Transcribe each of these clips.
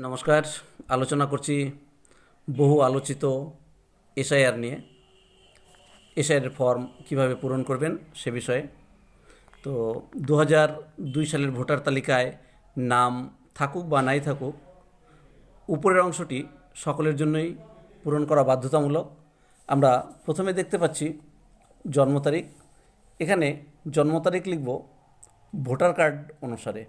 নমস্কার। আলোচনা করছি বহু আলোচিত এসআইআর নিয়ে। এসআইআর ফর্ম কিভাবে পূরণ করবেন সে বিষয়ে। তো 2002 সালের ভোটার তালিকায় নাম থাকুক বা নাই থাকুক, উপরের অংশটি সকলের জন্যই পূরণ করা বাধ্যতামূলক। আমরা প্রথমে দেখতে পাচ্ছি জন্ম তারিখ। এখানে জন্ম তারিখ লিখব ভোটার কার্ড অনুসারে।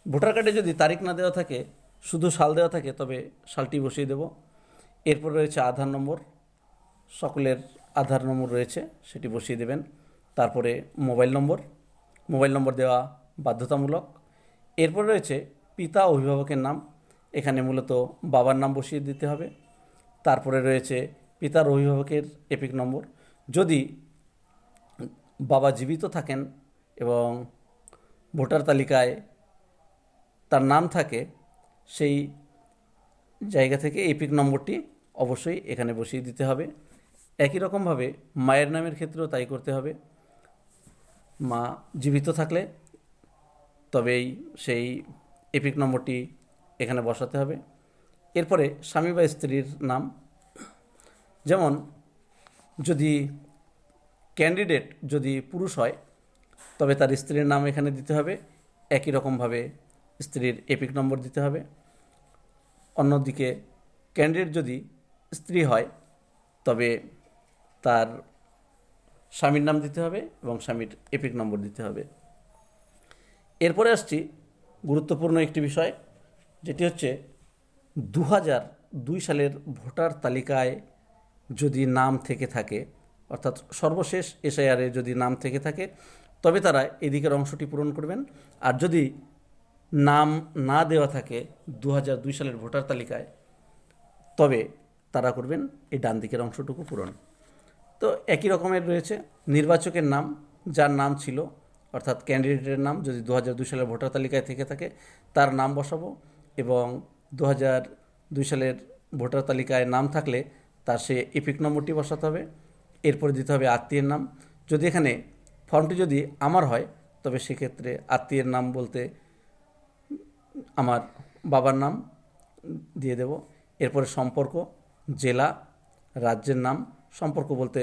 ভোটার কার্ডে যদি তারিখ না দেওয়া থাকে, শুধু সাল দেওয়া থাকে, তবে সালটি বসিয়ে দেব। এরপর রয়েছে আধার নম্বর, সকলের আধার নম্বর রয়েছে, সেটি বসিয়ে দেবেন। তারপরে মোবাইল নম্বর দেওয়া বাধ্যতামূলক। এরপর রয়েছে পিতা অভিভাবকের নাম, এখানে মূলত বাবার নাম বসিয়ে দিতে হবে। তারপরে রয়েছে পিতার অভিভাবকের এপিক নম্বর। যদি বাবা জীবিত থাকেন এবং ভোটার তালিকায় তার নাম থাকে, সেই জায়গা থেকে এপিক নম্বরটি অবশ্যই এখানে বসিয়ে দিতে হবে। একই রকমভাবে মায়ের নামের ক্ষেত্রেও তাই করতে হবে। মা জীবিত থাকলে তবেই সেই এপিক নম্বরটি এখানে বসাতে হবে। এরপরে স্বামী বা স্ত্রীর নাম, যেমন যদি ক্যান্ডিডেট যদি পুরুষ হয় তবে তার স্ত্রীর নাম এখানে দিতে হবে। একই রকমভাবে স্ত্রীর এপিক নম্বর দিতে হবে। অন্যদিকে ক্যান্ডিডেট যদি স্ত্রী হয় তবে তার স্বামীর নাম দিতে হবে এবং স্বামীর এপিক নম্বর দিতে হবে। এরপরে আসছি গুরুত্বপূর্ণ একটি বিষয়, যেটি হচ্ছে 2002 সালের ভোটার তালিকায় যদি নাম থেকে থাকে, অর্থাৎ সর্বশেষ এসআইআরে যদি নাম থেকে থাকে, তবে তারা এদিকের অংশটি পূরণ করবেন। আর যদি নাম না দেওয়া থাকে 2002 সালের ভোটার তালিকায়, তবে তারা করবেন এই ডান দিকের অংশটুকু পূরণ। তো একই রকমের রয়েছে নির্বাচকের নাম, যার নাম ছিল, অর্থাৎ ক্যান্ডিডেটের নাম যদি 2002 সালের ভোটার তালিকায় থেকে থাকে তার নাম বসাবো, এবং 2002 সালের ভোটার তালিকায় নাম থাকলে তার সে এপিক নম্বরটি বসাতে হবে। এরপরে দিতে হবে আত্মীয়ের নাম। যদি এখানে ফর্মটি যদি আমার হয় তবে সেক্ষেত্রে আত্মীয়ের নাম বলতে আমার বাবার নাম দিয়ে দেব। এরপরে সম্পর্ক, জেলা, রাজ্যের নাম। সম্পর্ক বলতে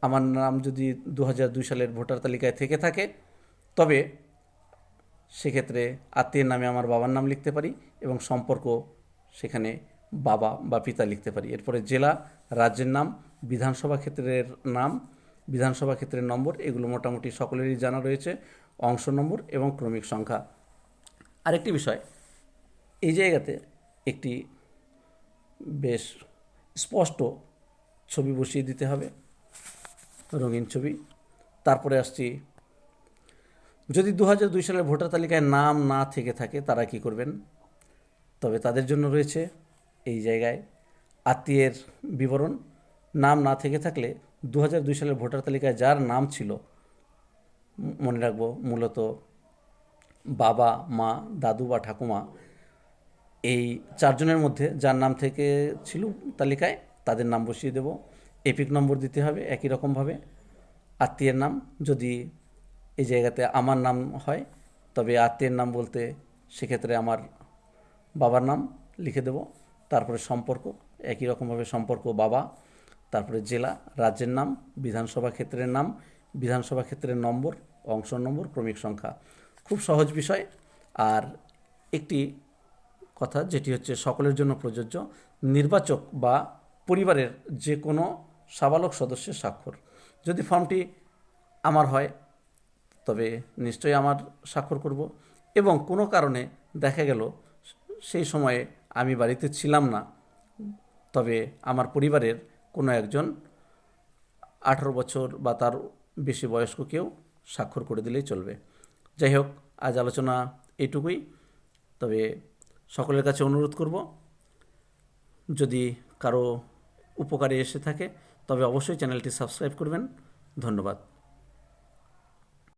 আমার নাম যদি 2002 সালের ভোটার তালিকায় থেকে থাকে তবে সেক্ষেত্রে আত্মীয়ের নামে আমার বাবার নাম লিখতে পারি এবং সম্পর্ক সেখানে বাবা বা পিতা লিখতে পারি। এরপরে জেলা, রাজ্যের নাম, বিধানসভা ক্ষেত্রের নাম, বিধানসভা ক্ষেত্রের নম্বর, এগুলো মোটামুটি সকলেরই জানা রয়েছে, অংশ নম্বর এবং ক্রমিক সংখ্যা। আরেকটি বিষয়, এই জায়গাতে একটি বেশ স্পষ্ট ছবি বসিয়ে দিতে হবে, রঙিন ছবি। তারপরে আসছি, যদি 2002 সালের ভোটার তালিকায় নাম না থেকে থাকে তারা কি করবেন, তবে তাদের জন্য রয়েছে এই জায়গায় আত্মীয়ের বিবরণ। নাম না থেকে থাকলে 2002 সালের ভোটার তালিকায় যার নাম ছিল, মনে রাখবো মূলত বাবা, মা, দাদু বা ঠাকুমা, এই চারজনের মধ্যে যার নাম থেকে ছিল তালিকায় তাদের নাম বসিয়ে দেব। এপিক নম্বর দিতে হবে একই রকমভাবে। আত্মীয়ের নাম, যদি এই জায়গাতে আমার নাম হয় তবে আত্মীয়ের নাম বলতে সেক্ষেত্রে আমার বাবার নাম লিখে দেব। তারপরে সম্পর্ক, একই রকমভাবে সম্পর্ক বাবা। তারপরে জেলা, রাজ্যের নাম, বিধানসভা ক্ষেত্রের নাম, বিধানসভা ক্ষেত্রের নম্বর, অংশ নম্বর, ক্রমিক সংখ্যা। খুব সহজ বিষয়। আর একটি কথা যেটি হচ্ছে সকলের জন্য প্রযোজ্য, নির্বাচক বা পরিবারের যে কোনো সাবালক সদস্যের স্বাক্ষর। যদি ফর্মটি আমার হয় তবে নিশ্চয়ই আমার স্বাক্ষর করব, এবং কোনো কারণে দেখা গেল সেই সময়ে আমি বাড়িতে ছিলাম না, তবে আমার পরিবারের কোনো একজন 18 বছর বা তার বেশি বয়স্ক কেউ স্বাক্ষর করে দিলেই চলবে। যাই হোক, আজ আলোচনা এইটুকুই। তবে সকলের কাছে অনুরোধ করব, যদি কারো উপকারে এসে থাকে তবে অবশ্যই চ্যানেলটি সাবস্ক্রাইব করবেন। ধন্যবাদ।